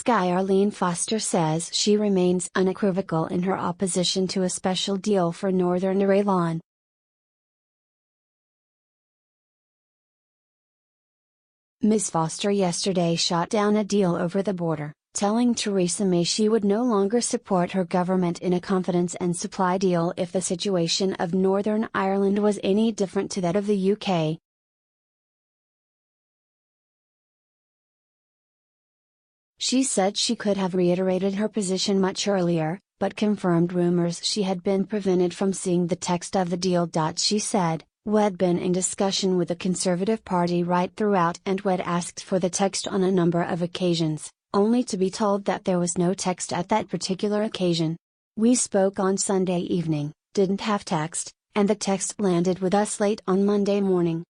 SkyArlene Foster says she remains unequivocal in her opposition to a special deal for Northern Irelan. Ms. Foster yesterday shot down a deal over the border, telling Theresa May she would no longer support her government in a confidence and supply deal if the situation of Northern Ireland was any different to that of the UK. She said she could have reiterated her position much earlier, but confirmed rumours she had been prevented from seeing the text of the deal. She said, "We'd been in discussion with the Conservative Party right throughout and we'd asked for the text on a number of occasions, only to be told that there was no text at that particular occasion. We spoke on Sunday evening, didn't have text, and the text landed with us late on Monday morning."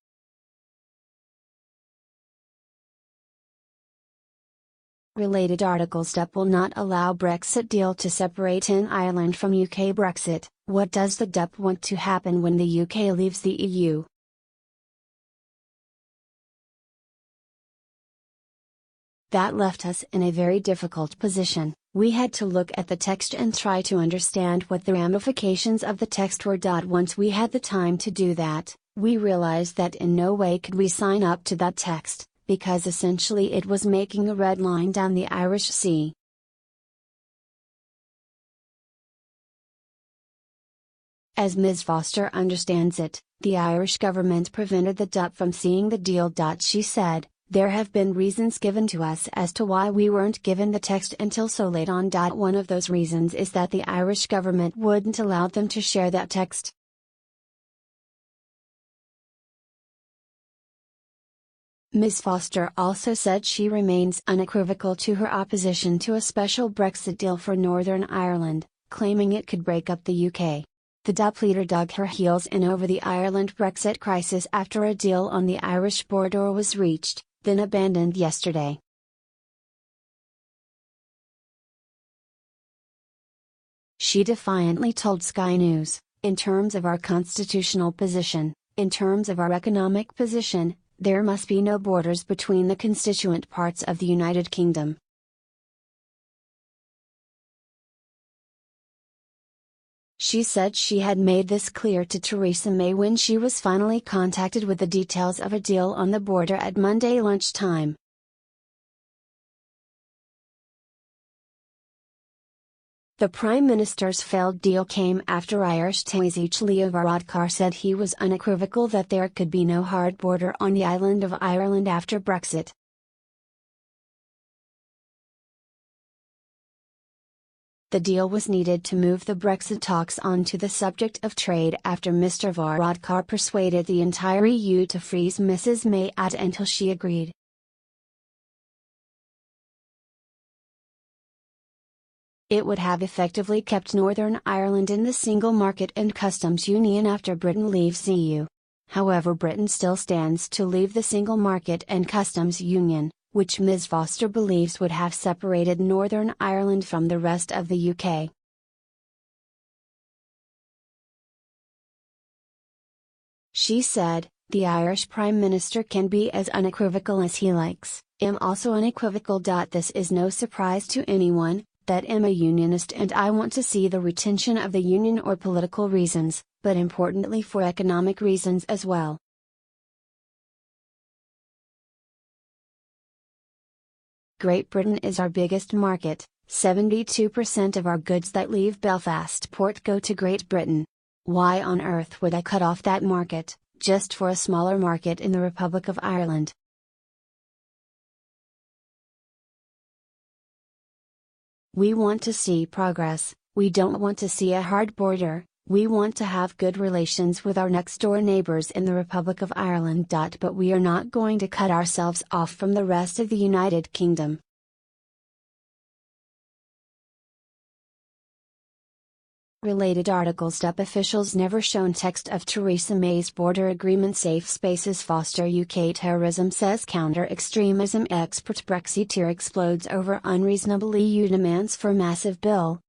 Related articles. DUP will not allow Brexit deal to separate N.Ireland from UK Brexit. What does the DUP want to happen when the UK leaves the EU? That left us in a very difficult position. We had to look at the text and try to understand what the ramifications of the text were. Once we had the time to do that, we realized that in no way could we sign up to that text, because essentially it was making a red line down the Irish Sea. As Ms. Foster understands it, the Irish government prevented the DUP from seeing the deal. She said, "There have been reasons given to us as to why we weren't given the text until so late on. One of those reasons is that the Irish government wouldn't allow them to share that text." Ms. Foster also said she remains unequivocal to her opposition to a special Brexit deal for Northern Ireland, claiming it could break up the UK. The DUP leader dug her heels in over the Ireland Brexit crisis after a deal on the Irish border was reached, then abandoned yesterday. She defiantly told Sky News, "In terms of our constitutional position, in terms of our economic position, there must be no borders between the constituent parts of the United Kingdom." She said she had made this clear to Theresa May when she was finally contacted with the details of a deal on the border at Monday lunchtime. The Prime Minister's failed deal came after Irish Taoiseach Leo Varadkar said he was unequivocal that there could be no hard border on the island of Ireland after Brexit. The deal was needed to move the Brexit talks onto the subject of trade after Mr. Varadkar persuaded the entire EU to freeze Mrs. May out until she agreed. It would have effectively kept Northern Ireland in the single market and customs union after Britain leaves the EU. However, Britain still stands to leave the single market and customs union, which Ms. Foster believes would have separated Northern Ireland from the rest of the UK. She said, "The Irish Prime Minister can be as unequivocal as he likes. I'm also unequivocal. This is no surprise to anyone, that I'm a unionist and I want to see the retention of the union for political reasons, but importantly for economic reasons as well." Great Britain is our biggest market. 72% of our goods that leave Belfast Port go to Great Britain. Why on earth would I cut off that market, just for a smaller market in the Republic of Ireland? We want to see progress, we don't want to see a hard border, we want to have good relations with our next door neighbours in the Republic of Ireland. But we are not going to cut ourselves off from the rest of the United Kingdom. Related articles. DUP officials never shown text of Theresa May's border agreement. Safe Spaces. Foster. UK terrorism says counter-extremism expert Brexiteer explodes over unreasonable EU demands for massive bill.